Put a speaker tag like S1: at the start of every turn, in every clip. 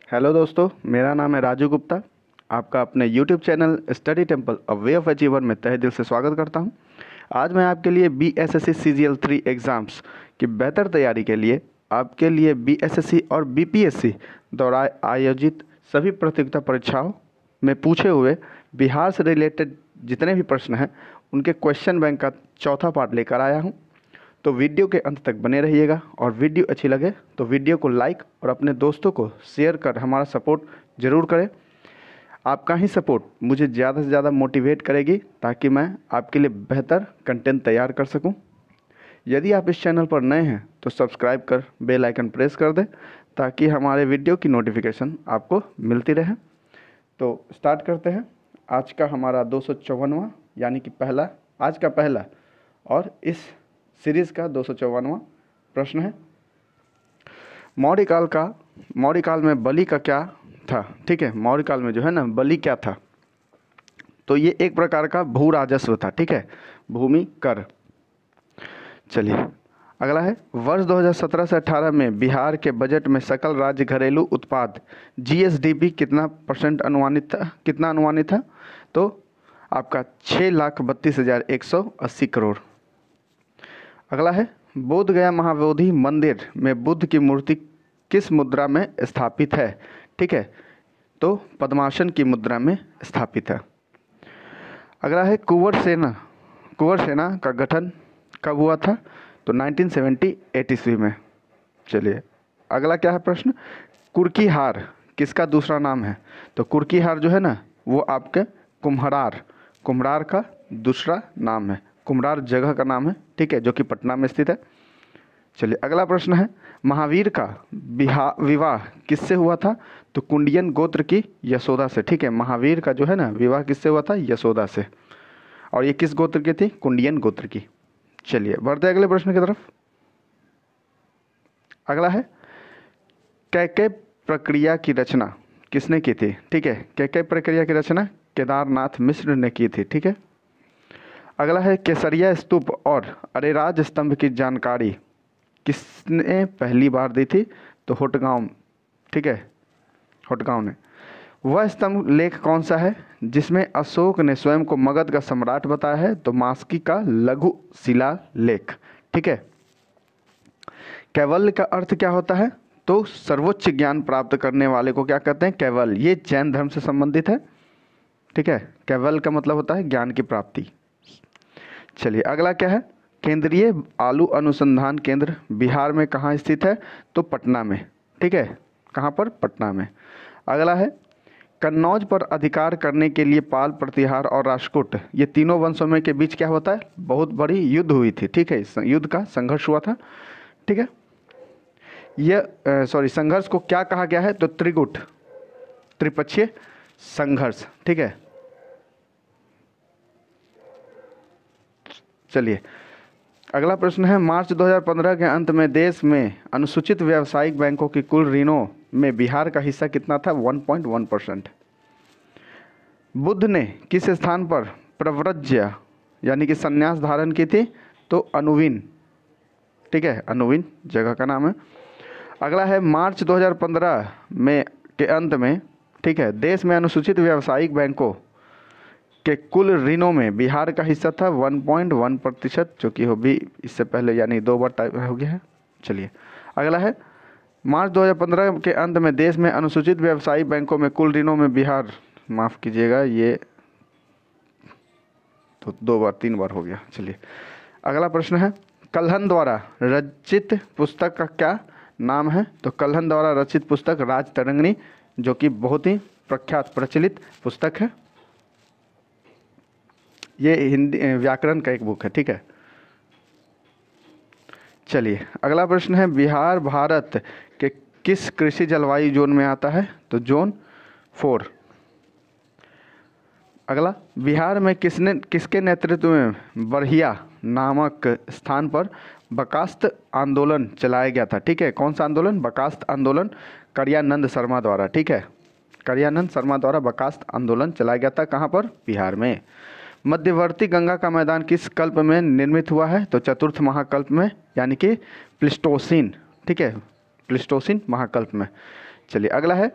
S1: Hello दोस्तों, मेरा नाम है राजू गुप्ता। आपका अपने YouTube channel study temple a way of achiever में तहे दिल से स्वागत करता हूं। आज मैं आपके लिए BSSC CGL 3 एग्ज़ाम्स की बेहतर तैयारी के लिए आपके लिए BSSC और BPSC द्वारा आयोजित सभी प्रतियोगिता परीक्षाओं में पूछे हुए बिहार से रिलेटेड जितने भी प्रश्न हैं उनके क्वेश्चन बैंक का चौथा पार्ट लेकर आया हूँ। तो वीडियो के अंत तक बने रहिएगा और वीडियो अच्छी लगे तो वीडियो को लाइक और अपने दोस्तों को शेयर कर हमारा सपोर्ट ज़रूर करें। आपका ही सपोर्ट मुझे ज़्यादा से ज़्यादा मोटिवेट करेगी ताकि मैं आपके लिए बेहतर कंटेंट तैयार कर सकूं। यदि आप इस चैनल पर नए हैं तो सब्सक्राइब कर बेल आइकन प्रेस कर दें ताकि हमारे वीडियो की नोटिफिकेशन आपको मिलती रहे। तो स्टार्ट करते हैं। आज का हमारा 254वां यानी कि आज का पहला और इस सीरीज़ का 254वां प्रश्न है। मौर्य काल में बलि का क्या था। ठीक है, मौर्य काल में जो है ना बलि क्या था, तो ये एक प्रकार का भू राजस्व था। ठीक है, भूमि कर। चलिए अगला है, वर्ष 2017 से 18 में बिहार के बजट में सकल राज्य घरेलू उत्पाद GSDP कितना अनुमानित था। तो आपका 6,32,180 करोड़। अगला है, बोध गया महाबोधि मंदिर में बुद्ध की मूर्ति किस मुद्रा में स्थापित है। ठीक है, तो पद्मासन की मुद्रा में स्थापित है। अगला है, कुंवर सेना का गठन कब हुआ था। तो 1978 ईस्वी में। चलिए अगला क्या है प्रश्न, कुर्की किसका दूसरा नाम है। तो कुर्की जो है ना वो आपके कुम्हरार का दूसरा नाम है। कुम्हरार जगह का नाम है, ठीक है, जो कि पटना में स्थित है। चलिए अगला प्रश्न है, महावीर का विवाह किससे हुआ था। तो कुंडियन गोत्र की यशोदा से। ठीक है, महावीर का जो है ना विवाह किससे हुआ था, यशोदा से। और ये किस गोत्र की थी, कुंडियन गोत्र की। चलिए बढ़ते अगले प्रश्न की तरफ। अगला है, कैकेय प्रक्रिया की रचना किसने की थी। ठीक है, कैकेय प्रक्रिया की रचना केदारनाथ मिश्र ने की थी। ठीक है। अगला है, केसरिया स्तूप और अरेराज स्तंभ की जानकारी किसने पहली बार दी थी। तो होटगांव। ठीक है, होटगांव ने। वह स्तंभ लेख कौन सा है जिसमें अशोक ने स्वयं को मगध का सम्राट बताया है। तो मास्की का लघु शिला लेख। ठीक है। कैवल्य का अर्थ क्या होता है। तो सर्वोच्च ज्ञान प्राप्त करने वाले को क्या कहते हैं, कैवल्य। ये जैन धर्म से संबंधित है। ठीक है, कैवल्य का मतलब होता है ज्ञान की प्राप्ति। चलिए अगला क्या है, केंद्रीय आलू अनुसंधान केंद्र बिहार में कहाँ स्थित है। तो पटना में। ठीक है, कहाँ पर, पटना में। अगला है, कन्नौज पर अधिकार करने के लिए पाल, प्रतिहार और राष्ट्रकूट ये तीनों वंशों में के बीच क्या होता है, बहुत बड़ी युद्ध हुई थी। ठीक है, युद्ध का संघर्ष हुआ था। ठीक है, यह संघर्ष को क्या कहा गया है। तो त्रिपक्षीय संघर्ष। ठीक है। चलिए अगला प्रश्न है, मार्च 2015 के अंत में देश में अनुसूचित व्यावसायिक बैंकों की कुल ऋणों में बिहार का हिस्सा कितना था। 1.1%। बुद्ध ने किस स्थान पर प्रव्रज्य यानी कि संन्यास धारण की थी। तो अनुविन। ठीक है, अनुविन जगह का नाम है। अगला है, मार्च 2015 में के अंत में, ठीक है, देश में अनुसूचित व्यावसायिक बैंकों के कुल ऋणों में बिहार का हिस्सा था 1.1%, जो कि हो भी इससे पहले यानी 2 बार टाइप हो गया है। चलिए अगला है, मार्च 2015 के अंत में देश में अनुसूचित व्यावसायिक बैंकों में कुल ऋणों में बिहार, माफ़ कीजिएगा ये तो 3 बार हो गया। चलिए अगला प्रश्न है, कल्हन द्वारा रचित पुस्तक का क्या नाम है। तो कल्हन द्वारा रचित पुस्तक राजतरंगिणी, जो कि बहुत ही प्रख्यात प्रचलित पुस्तक है। ये हिंदी व्याकरण का एक बुक है। ठीक है। चलिए अगला प्रश्न है, बिहार भारत के किस कृषि जलवायु जोन में आता है। तो जोन 4। अगला, बिहार में किसके नेतृत्व में बरहिया नामक स्थान पर बकास्त आंदोलन चलाया गया था। ठीक है, कौन सा आंदोलन, बकास्त आंदोलन, करियानंद शर्मा द्वारा। ठीक है, करियानंद शर्मा द्वारा बकास्त आंदोलन चलाया गया था। कहाँ पर, बिहार में। मध्यवर्ती गंगा का मैदान किस कल्प में निर्मित हुआ है। तो चतुर्थ महाकल्प में यानी कि प्लिस्टोसिन। ठीक है, प्लिस्टोसिन महाकल्प में। चलिए अगला है,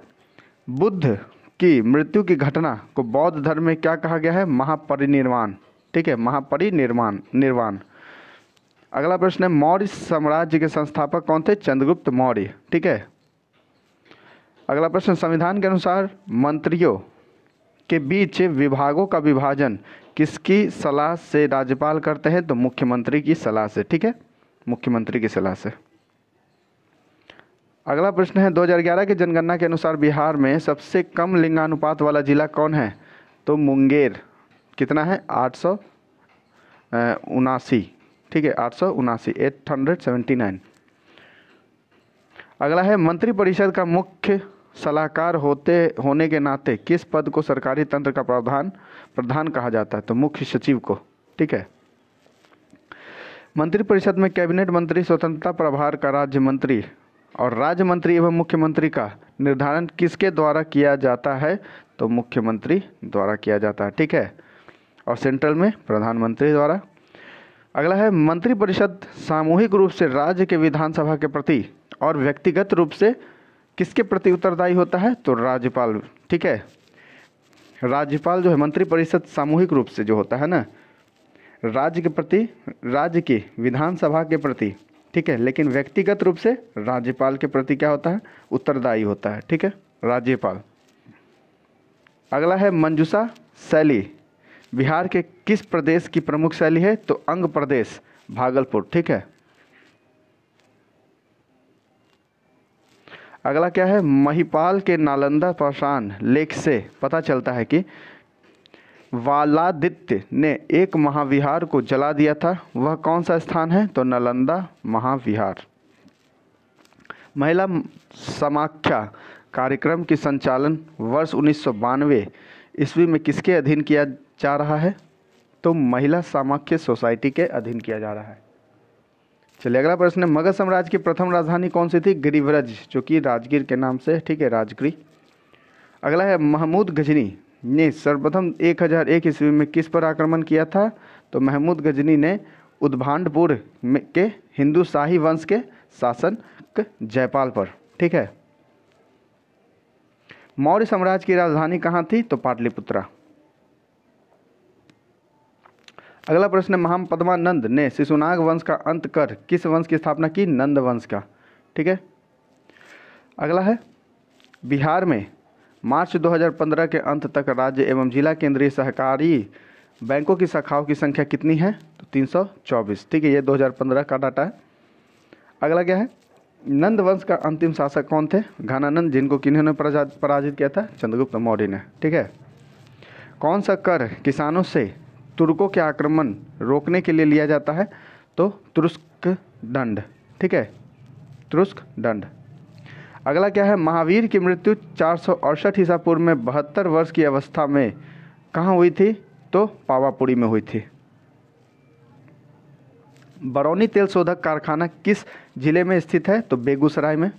S1: बुद्ध की मृत्यु की घटना को बौद्ध धर्म में क्या कहा गया है? महापरिनिर्वाण। ठीक है, महापरिनिर्वाण निर्वाण। अगला प्रश्न है, मौर्य साम्राज्य के संस्थापक कौन थे? चंद्रगुप्त मौर्य। ठीक है। अगला प्रश्न, संविधान के अनुसार मंत्रियों के बीच विभागों का विभाजन किसकी सलाह से राज्यपाल करते हैं? तो मुख्यमंत्री की सलाह से। ठीक है, मुख्यमंत्री की सलाह से। अगला प्रश्न है, 2011 की जनगणना के अनुसार बिहार में सबसे कम लिंगानुपात वाला जिला कौन है? तो मुंगेर। कितना है? 879। ठीक है, 879। अगला है, मंत्रिपरिषद का मुख्य सलाहकार होने के नाते किस पद को सरकारी तंत्र का प्रधान कहा जाता है? तो मुख्य सचिव को। ठीक है। मंत्रिपरिषद में कैबिनेट मंत्री, स्वतंत्रता प्रभार का राज्य मंत्री और राज्य मंत्री एवं मुख्यमंत्री का निर्धारण किसके द्वारा किया जाता है? तो मुख्यमंत्री द्वारा किया जाता है। ठीक है। और सेंट्रल में प्रधानमंत्री द्वारा। अगला है, मंत्रिपरिषद सामूहिक रूप से राज्य के विधानसभा के प्रति और व्यक्तिगत रूप से किसके प्रति उत्तरदायी होता है? तो राज्यपाल। ठीक है, राज्यपाल जो है मंत्रिपरिषद सामूहिक रूप से जो होता है ना, राज्य के प्रति, राज्य की विधानसभा के प्रति। ठीक है, लेकिन व्यक्तिगत रूप से राज्यपाल के प्रति क्या होता है? उत्तरदायी होता है। ठीक है, राज्यपाल। अगला है, मंजूषा शैली बिहार के किस प्रदेश की प्रमुख शैली है? तो अंग प्रदेश, भागलपुर। ठीक है। अगला क्या है, महिपाल के नालंदा पाषाण लेख से पता चलता है कि वालादित्य ने एक महाविहार को जला दिया था। वह कौन सा स्थान है? तो नालंदा महाविहार। महिला समाख्या कार्यक्रम की संचालन वर्ष 1992 ईस्वी में किसके अधीन किया जा रहा है? तो महिला समाख्या सोसाइटी के अधीन किया जा रहा है। चलिए अगला प्रश्न है, मगध साम्राज्य की प्रथम राजधानी कौन सी थी? गिरिव्रज, जो कि राजगीर के नाम से। ठीक है, राजगिरी। अगला है, महमूद गजनी ने सर्वप्रथम 1001 ईस्वी में किस पर आक्रमण किया था? तो महमूद गजनी ने उद्भांडपुर के हिंदू शाही वंश के शासक जयपाल पर। ठीक है। मौर्य साम्राज्य की राजधानी कहाँ थी? तो पाटलिपुत्रा। अगला प्रश्न है, महापद्मानंद ने शिशुनाग वंश का अंत कर किस वंश की स्थापना की? नंद वंश का। ठीक है। अगला है, बिहार में मार्च 2015 के अंत तक राज्य एवं जिला केंद्रीय सहकारी बैंकों की शाखाओं की संख्या कितनी है? तो 324। ठीक है, ये 2015 का डाटा है। अगला क्या है, नंद वंश का अंतिम शासक कौन थे? घनानंद, जिनको किन्होंने पराजित किया था? चंद्रगुप्त मौर्य ने। ठीक है। कौन सा कर किसानों से तुर्कों के आक्रमण रोकने के लिए लिया जाता है? तो तुरुस्क दंड। ठीक है, तुरुस्क दंड। अगला क्या है, महावीर की मृत्यु 468 ईसा पूर्व में 72 वर्ष की अवस्था में कहाँ हुई थी? तो पावापुरी में हुई थी। बरौनी तेल शोधक कारखाना किस जिले में स्थित है? तो बेगूसराय में।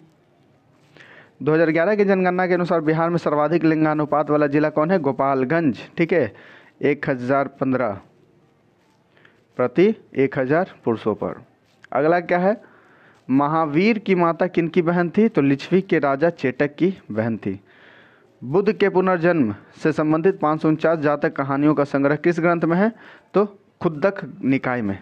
S1: 2011 की जनगणना के अनुसार बिहार में सर्वाधिक लिंगानुपात वाला जिला कौन है? गोपालगंज। ठीक है, 1015 प्रति 1000 पुरुषों पर। अगला क्या है, महावीर की माता किनकी बहन थी? तो लिच्छवी के राजा चेटक की बहन थी। बुद्ध के पुनर्जन्म से संबंधित 549 जातक कहानियों का संग्रह किस ग्रंथ में है? तो खुद्दक निकाय में।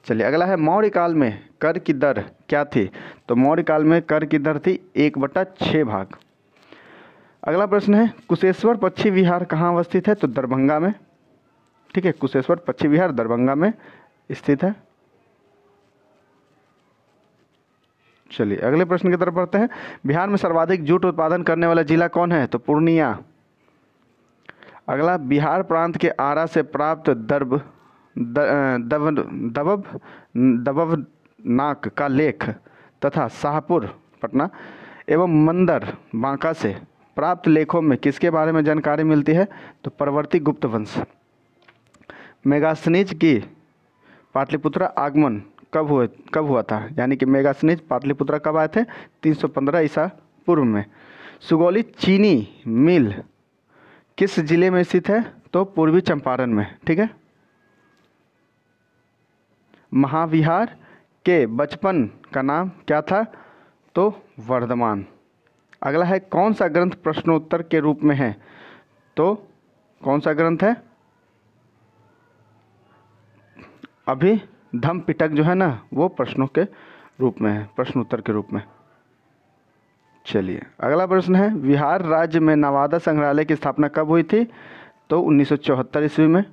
S1: चलिए अगला है, मौर्य काल में कर की दर क्या थी? तो मौर्य काल में कर की दर थी 1/6 भाग। अगला प्रश्न है, कुशेश्वर पक्षी विहार कहाँ अवस्थित है? तो दरभंगा में। ठीक है, कुशेश्वर पक्षी विहार दरभंगा में स्थित है। चलिए अगले प्रश्न की तरफ बढ़ते हैं। बिहार में सर्वाधिक जूट उत्पादन करने वाला जिला कौन है? तो पूर्णिया। अगला, बिहार प्रांत के आरा से प्राप्त दबवनाक का लेख तथा शाहपुर पटना एवं मंदर बांका से प्राप्त लेखों में किसके बारे में जानकारी मिलती है? तो परवर्ती गुप्त वंश। मेगास्थनीज की पाटलिपुत्रा आगमन कब हुआ था? यानी कि मेगास्थनीज पाटलिपुत्रा कब आए थे? 315 ईसा पूर्व में। सुगौली चीनी मिल किस जिले में स्थित है? तो पूर्वी चंपारण में। ठीक है। महाविहार के बचपन का नाम क्या था? तो वर्धमान। अगला है कौन सा ग्रंथ प्रश्नोत्तर के रूप में है? तो कौन सा ग्रंथ है? अभिधम्म पिटक जो है ना वो प्रश्नों के रूप में है, प्रश्नोत्तर के रूप में। चलिए अगला प्रश्न है बिहार राज्य में नवादा संग्रहालय की स्थापना कब हुई थी? तो 1974 ईस्वी में।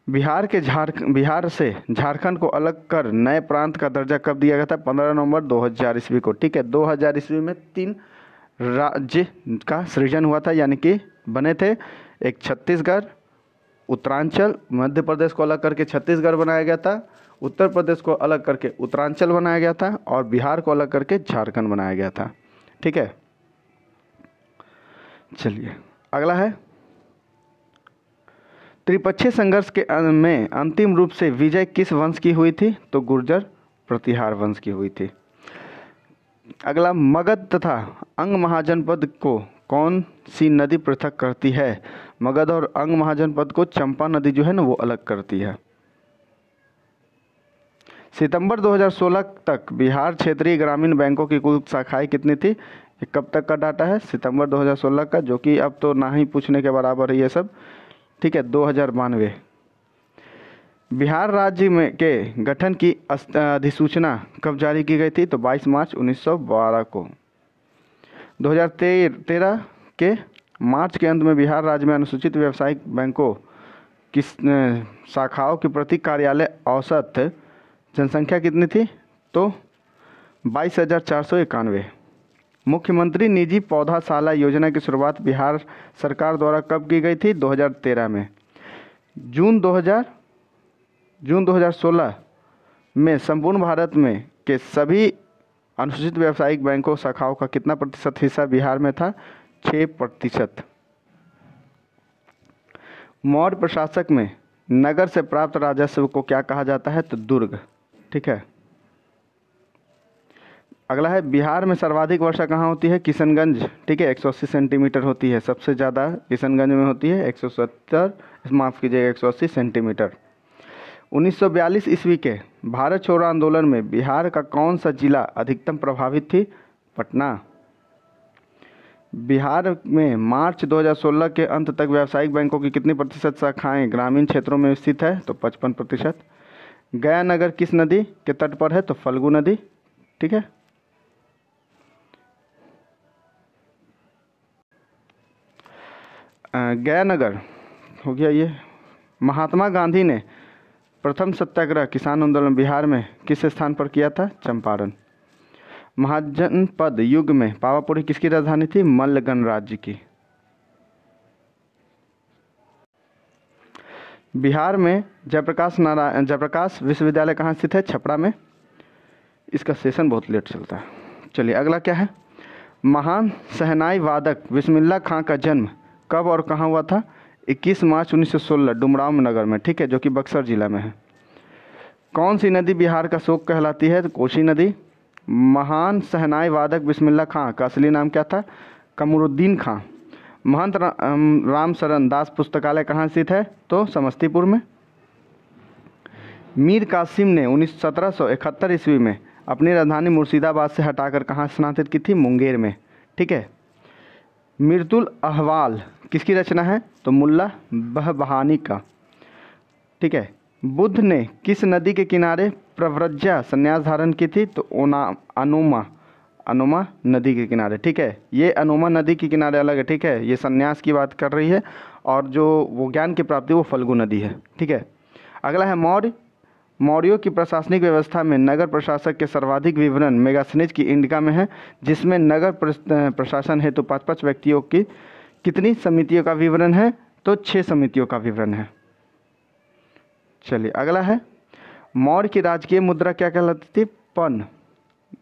S1: बिहार से झारखंड को अलग कर नए प्रांत का दर्जा कब दिया गया था? 15 नवंबर 2000 ईस्वी को। ठीक है, 2000 ईस्वी में 3 राज्य का सृजन हुआ था, यानी कि बने थे। एक छत्तीसगढ़, उत्तरांचल, मध्य प्रदेश को अलग करके छत्तीसगढ़ बनाया गया था, उत्तर प्रदेश को अलग करके उत्तरांचल बनाया गया था और बिहार को अलग करके झारखंड बनाया गया था। ठीक है, चलिए अगला है त्रिपक्षीय संघर्ष के में अंतिम रूप से विजय किस वंश की हुई थी? तो गुर्जर प्रतिहार वंश की हुई थी। अगला मगध तथा अंग महाजनपद को कौन सी नदी पृथक करती है? मगध और अंग महाजनपद को चंपा नदी जो है ना वो अलग करती है। सितंबर 2016 तक बिहार क्षेत्रीय ग्रामीण बैंकों की कुल शाखाएं कितनी थी? ये कब तक का डाटा है? सितंबर 2016 का, जो कि अब तो ना ही पूछने के बराबर है ये सब। ठीक है, 2092। बिहार राज्य में के गठन की अधिसूचना कब जारी की गई थी? तो 22 मार्च 1912 को। 2013 के मार्च के अंत में बिहार राज्य में अनुसूचित व्यावसायिक बैंकों की शाखाओं की प्रति कार्यालय औसत जनसंख्या कितनी थी? तो 22,491। मुख्यमंत्री निजी पौधाशाला योजना की शुरुआत बिहार सरकार द्वारा कब की गई थी? 2013 में। जून 2016 में संपूर्ण भारत में के सभी अनुसूचित व्यावसायिक बैंकों शाखाओं का कितना प्रतिशत हिस्सा बिहार में था? 6%। मौर्य प्रशासक में नगर से प्राप्त राजस्व को क्या कहा जाता है? तो दुर्ग। ठीक है, अगला है बिहार में सर्वाधिक वर्षा कहाँ होती है? किशनगंज। ठीक है, 180 सेंटीमीटर होती है, सबसे ज़्यादा किशनगंज में होती है 180 सेंटीमीटर। 1942 ईस्वी के भारत छोड़ो आंदोलन में बिहार का कौन सा जिला अधिकतम प्रभावित थी? पटना। बिहार में मार्च 2016 के अंत तक व्यावसायिक बैंकों की कितनी प्रतिशत शाखाएं ग्रामीण क्षेत्रों में स्थित है? तो 55%। गया नगर किस नदी के तट पर है? तो फल्गु नदी। ठीक है, गया नगर हो गया ये। महात्मा गांधी ने प्रथम सत्याग्रह किसान आंदोलन बिहार में किस स्थान पर किया था? चंपारण। महाजनपद युग में पावापुरी किसकी राजधानी थी? मल्ल गणराज्य की। बिहार में जयप्रकाश विश्वविद्यालय कहाँ स्थित है? छपरा में। इसका सेशन बहुत लेट चलता है। चलिए अगला क्या है? महान शहनाई वादक बिस्मिल्लाह खां का जन्म कब और कहाँ हुआ था? 21 मार्च 1916 डुमराव नगर में। ठीक है, जो कि बक्सर जिला में है। कौन सी नदी बिहार का शोक कहलाती है? तो कोसी नदी। महान शहनाई वादक बिस्मिल्लाह खां का असली नाम क्या था? कमरुद्दीन खां। महंत रामशरण दास पुस्तकालय कहाँ स्थित है? तो समस्तीपुर में। मीर कासिम ने 1771 ईस्वी में अपनी राजधानी मुर्शिदाबाद से हटाकर कहाँ स्थानांतरित की थी? मुंगेर में। ठीक है, मिर्तुल अहवाल किसकी रचना है? तो मुल्ला बहबहानी का। ठीक है, बुद्ध ने किस नदी के किनारे प्रव्रज्या संन्यास धारण की थी? तो अनोमा नदी के किनारे। ठीक है, ये अनोमा नदी के किनारे अलग है। ठीक है, ये संन्यास की बात कर रही है और जो वो ज्ञान की प्राप्ति वो फल्गु नदी है। ठीक है, अगला है मौर्यों की प्रशासनिक व्यवस्था में नगर प्रशासक के सर्वाधिक विवरण मेगास्थनीज की इंडिका में है, जिसमें नगर प्रशासन हेतु 5-5 व्यक्तियों की कितनी समितियों का विवरण है? तो 6 समितियों का विवरण है। चलिए अगला है मौर्य की राजकीय मुद्रा क्या कहलाती थी? पन।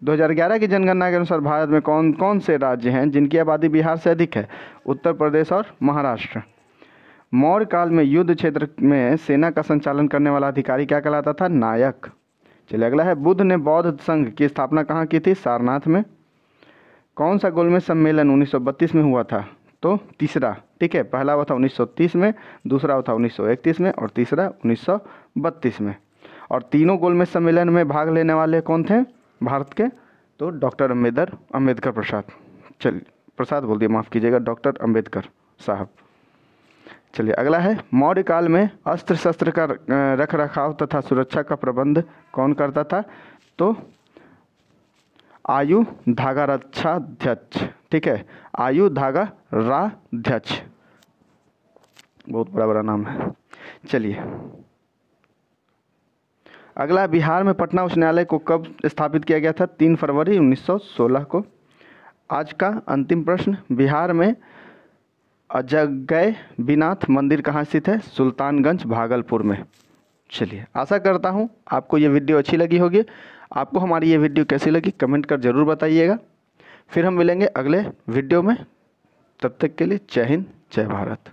S1: 2011 की जनगणना के अनुसार भारत में कौन कौन से राज्य हैं जिनकी आबादी बिहार से अधिक है? उत्तर प्रदेश और महाराष्ट्र। मौर्य काल में युद्ध क्षेत्र में सेना का संचालन करने वाला अधिकारी क्या कहलाता था? नायक। चलिए अगला है बुद्ध ने बौद्ध संघ की स्थापना कहाँ की थी? सारनाथ में। कौन सा गोलमेज सम्मेलन 1932 में हुआ था? तो तीसरा। ठीक है, पहला हुआ था 1930 में, दूसरा हुआ था 1931 में और तीसरा 1932 में। और तीनों गोलमेज सम्मेलन में भाग लेने वाले कौन थे? भारत के तो डॉक्टर अम्बेडकर प्रसाद। चलिए, प्रसाद बोल दिया, माफ़ कीजिएगा, डॉक्टर अम्बेडकर साहब। चलिए अगला है, मौर्य काल में अस्त्र शस्त्र का रख रखाव तथा सुरक्षा का प्रबंध कौन करता था? तो आयु धागा रक्षाध्यक्ष। ठीक है, आयु धागा राध्यक्ष, बहुत बड़ा बड़ा नाम है। चलिए अगला, बिहार में पटना उच्च न्यायालय को कब स्थापित किया गया था? 3 फरवरी 1916 को। आज का अंतिम प्रश्न, बिहार में अजगैबीनाथ मंदिर कहाँ स्थित है? सुल्तानगंज, भागलपुर में। चलिए, आशा करता हूँ आपको ये वीडियो अच्छी लगी होगी। आपको हमारी ये वीडियो कैसी लगी कमेंट कर ज़रूर बताइएगा। फिर हम मिलेंगे अगले वीडियो में, तब तक के लिए जय हिंद, जय भारत।